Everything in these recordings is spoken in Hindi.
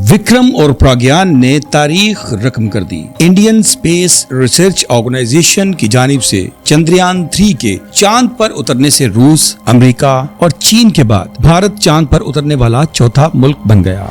विक्रम और प्रज्ञान ने तारीख रकम कर दी। इंडियन स्पेस रिसर्च ऑर्गेनाइजेशन की जानिब से चंद्रयान 3 के चांद पर उतरने से रूस, अमेरिका और चीन के बाद भारत चांद पर उतरने वाला चौथा मुल्क बन गया।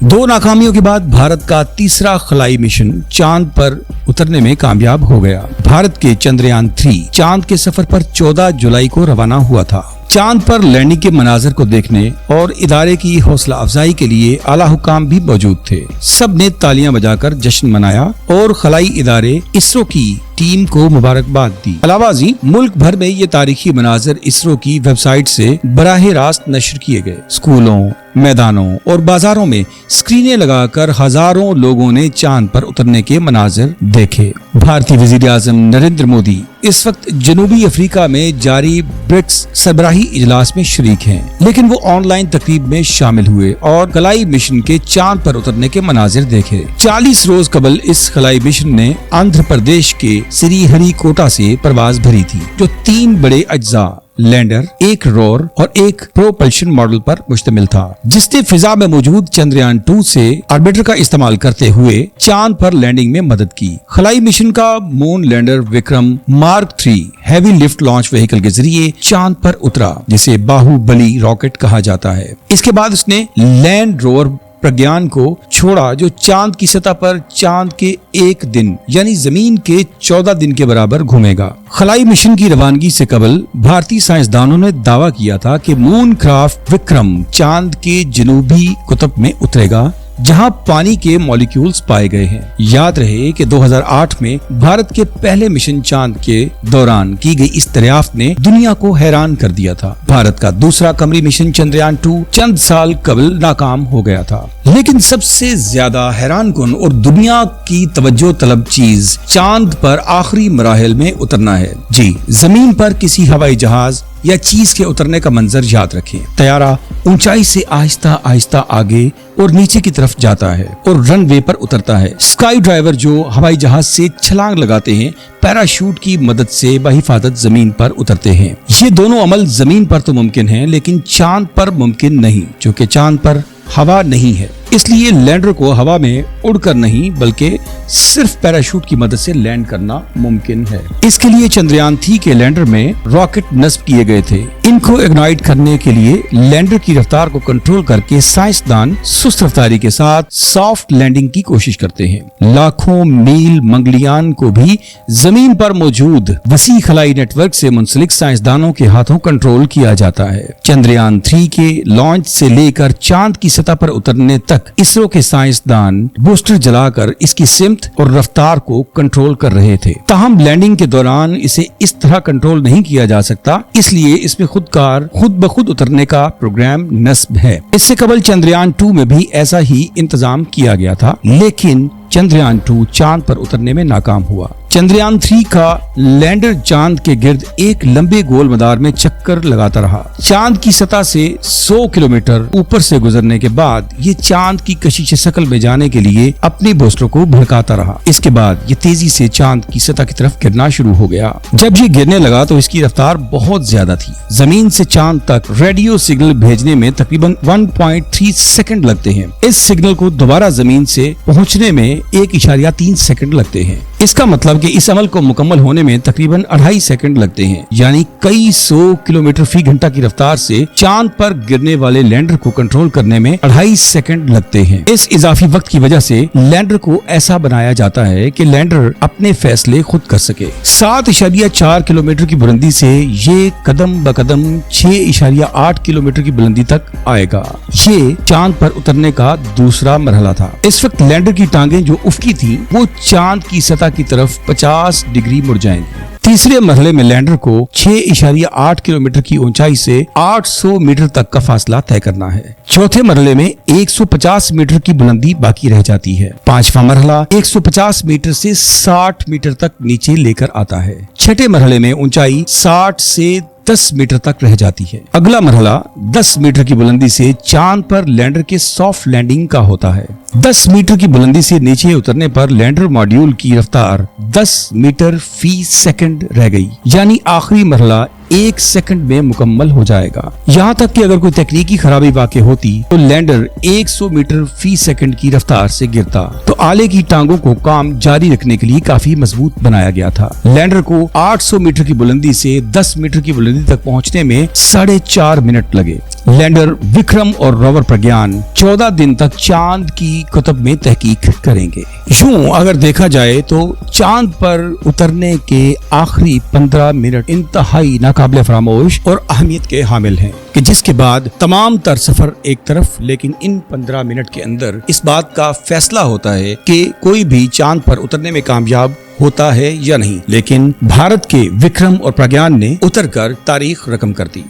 दो नाकामियों के बाद भारत का तीसरा खलाई मिशन चांद पर उतरने में कामयाब हो गया। भारत के चंद्रयान 3 चांद के सफर पर 14 जुलाई को रवाना हुआ था। चांद पर लैंडिंग के मनाजर को देखने और इदारे की हौसला अफजाई के लिए आला हुकाम भी मौजूद थे। सब ने तालियां बजाकर जश्न मनाया और खलाई इदारे इसरो की टीम को मुबारकबाद दी। अलावाजी मुल्क भर में ये तारीखी मनाजर इसरो की वेबसाइट से बराह रास्त नश्र किए गए। स्कूलों, मैदानों और बाजारों में स्क्रीनें लगाकर हजारों लोगों ने चांद पर उतरने के मनाजिर देखे। भारतीय वजीर आजम नरेंद्र मोदी इस वक्त जनूबी अफ्रीका में जारी ब्रिक्स सरबराही इजलास में शरीक हैं, लेकिन वो ऑनलाइन तकरीब में शामिल हुए और खलाई मिशन के चांद पर उतरने के मनाजिर देखे। 40 रोज कबल इस खलाई मिशन ने आंध्र प्रदेश के श्रीहरिकोटा से परवाज भरी थी, जो 3 बड़े अज्जा लैंडर, एक रोर और एक प्रोपल्शन मॉडल पर मुश्तमिल था, जिसने फिजा में मौजूद चंद्रयान 2 से ऑर्बिटर का इस्तेमाल करते हुए चांद पर लैंडिंग में मदद की। खलाई मिशन का moon lander Vikram mark 3 heavy lift launch vehicle के जरिए चांद पर उतरा, जिसे बाहुबली रॉकेट कहा जाता है। इसके बाद उसने लैंड रोवर प्रज्ञान को छोड़ा, जो चांद की सतह पर चांद के 1 दिन यानी जमीन के 14 दिन के बराबर घूमेगा। खलाई मिशन की रवानगी से कबल भारतीय साइंसदानों ने दावा किया था कि मून क्राफ्ट विक्रम चांद के जनूबी कुतब में उतरेगा, जहां पानी के मॉलिक्यूल्स पाए गए हैं। याद रहे कि 2008 में भारत के पहले मिशन चांद के दौरान की गई इस दरियाफ्त ने दुनिया को हैरान कर दिया था। भारत का दूसरा कमरी मिशन चंद्रयान 2 चंद साल कबल नाकाम हो गया था, लेकिन सबसे ज्यादा हैरानकुन और दुनिया की तवज्जो तलब चीज चांद पर आखिरी मराहिल में उतरना है। जी, जमीन पर किसी हवाई जहाज या चीज के उतरने का मंजर याद रखें। तैयारा ऊंचाई से आहिस्ता आहिस्ता आगे और नीचे की तरफ जाता है और रनवे पर उतरता है। स्काई ड्राइवर जो हवाई जहाज से छलांग लगाते हैं, पैराशूट की मदद से बहिफाजत जमीन पर उतरते हैं। ये दोनों अमल जमीन पर तो मुमकिन है, लेकिन चांद पर मुमकिन नहीं, क्योंकि चांद पर हवा नहीं है। इसलिए लैंडर को हवा में उड़कर नहीं बल्कि सिर्फ पैराशूट की मदद से लैंड करना मुमकिन है। इसके लिए चंद्रयान 3 के लैंडर में रॉकेट नस्ब किए गए थे। इनको इग्नाइट करने के लिए लैंडर की रफ्तार को कंट्रोल करके साइंसदान सुस्त रफ्तारी के साथ सॉफ्ट लैंडिंग की कोशिश करते हैं। लाखों मील मंगलयान को भी जमीन पर मौजूद वसी खलाई नेटवर्क से मुंसलिक साइंसदानों के हाथों कंट्रोल किया जाता है। चंद्रयान 3 के लॉन्च से लेकर चांद की सतह पर उतरने तक इसरो के साइंसदान बूस्टर जलाकर इसकी सिमत और रफ्तार को कंट्रोल कर रहे थे। ताहम लैंडिंग के दौरान इसे इस तरह कंट्रोल नहीं किया जा सकता, इसलिए इसमें खुद ब खुद उतरने का प्रोग्राम नस्ब है। इससे कबल चंद्रयान 2 में भी ऐसा ही इंतजाम किया गया था, लेकिन चंद्रयान 2 चांद पर उतरने में नाकाम हुआ। चंद्रयान 3 का लैंडर चांद के गिर्द एक लंबे गोल मदार में चक्कर लगाता रहा। चांद की सतह से 100 किलोमीटर ऊपर से गुजरने के बाद ये चांद की कशिश शकल में जाने के लिए अपने बूस्टर को भड़काता रहा। इसके बाद ये तेजी से चांद की सतह की तरफ गिरना शुरू हो गया। जब ये गिरने लगा तो इसकी रफ्तार बहुत ज्यादा थी। जमीन से चांद तक रेडियो सिग्नल भेजने में तकरीबन 1.3 सेकंड लगते हैं। इस सिग्नल को दोबारा जमीन से पहुंचने में 1.3 सेकंड लगते हैं। इसका मतलब कि इस अमल को मुकम्मल होने में तकरीबन 2.5 सेकंड लगते हैं, यानी कई 100 किलोमीटर फी घंटा की रफ्तार से चांद पर गिरने वाले लैंडर को कंट्रोल करने में 2.5 सेकंड लगते हैं। इस इजाफी वक्त की वजह से लैंडर को ऐसा बनाया जाता है कि लैंडर अपने फैसले खुद कर सके। 7.4 किलोमीटर की बुलंदी से ये कदम ब कदम 6.8 किलोमीटर की बुलंदी तक आएगा। ये चांद पर उतरने का दूसरा मरहला था। इस वक्त लैंडर की टांगें जो उफकी थी, वो चांद की सतह की तरफ 50 डिग्री मुड़ जाएंगी। तीसरे मरहले में लैंडर को 6.8 किलोमीटर की ऊंचाई से 800 मीटर तक का फासला तय करना है। चौथे मरहले में 150 मीटर की बुलंदी बाकी रह जाती है। पांचवा मरहला 150 मीटर से 60 मीटर तक नीचे लेकर आता है। छठे मरहले में ऊंचाई 60 से 10 मीटर तक रह जाती है। अगला मरहला 10 मीटर की बुलंदी से चांद पर लैंडर के सॉफ्ट लैंडिंग का होता है। 10 मीटर की बुलंदी से नीचे उतरने पर लैंडर मॉड्यूल की रफ्तार 10 मीटर फी सेकंड रह गई, यानी आखिरी मरहला 1 सेकंड में मुकम्मल हो जाएगा। यहाँ तक कि अगर कोई तकनीकी खराबी वाक़ई होती तो लैंडर 100 मीटर फी सेकंड की रफ्तार से गिरता। तो आले की टांगों को काम जारी रखने के लिए काफी मजबूत बनाया गया था। लैंडर को 800 मीटर की बुलंदी से 10 मीटर की बुलंदी तक पहुँचने में 4.5 मिनट लगे। लैंडर विक्रम और रोवर प्रज्ञान 14 दिन तक चांद की कुतब में तहकीक करेंगे। यूं अगर देखा जाए तो चांद पर उतरने के आखिरी 15 मिनट इंतहाई नाकाबिले फरामोश और अहमियत के हामिल हैं कि जिसके बाद तमाम तर सफर एक तरफ, लेकिन इन 15 मिनट के अंदर इस बात का फैसला होता है कि कोई भी चांद पर उतरने में कामयाब होता है या नहीं। लेकिन भारत के विक्रम और प्रज्ञान ने उतरकर तारीख रकम कर दी।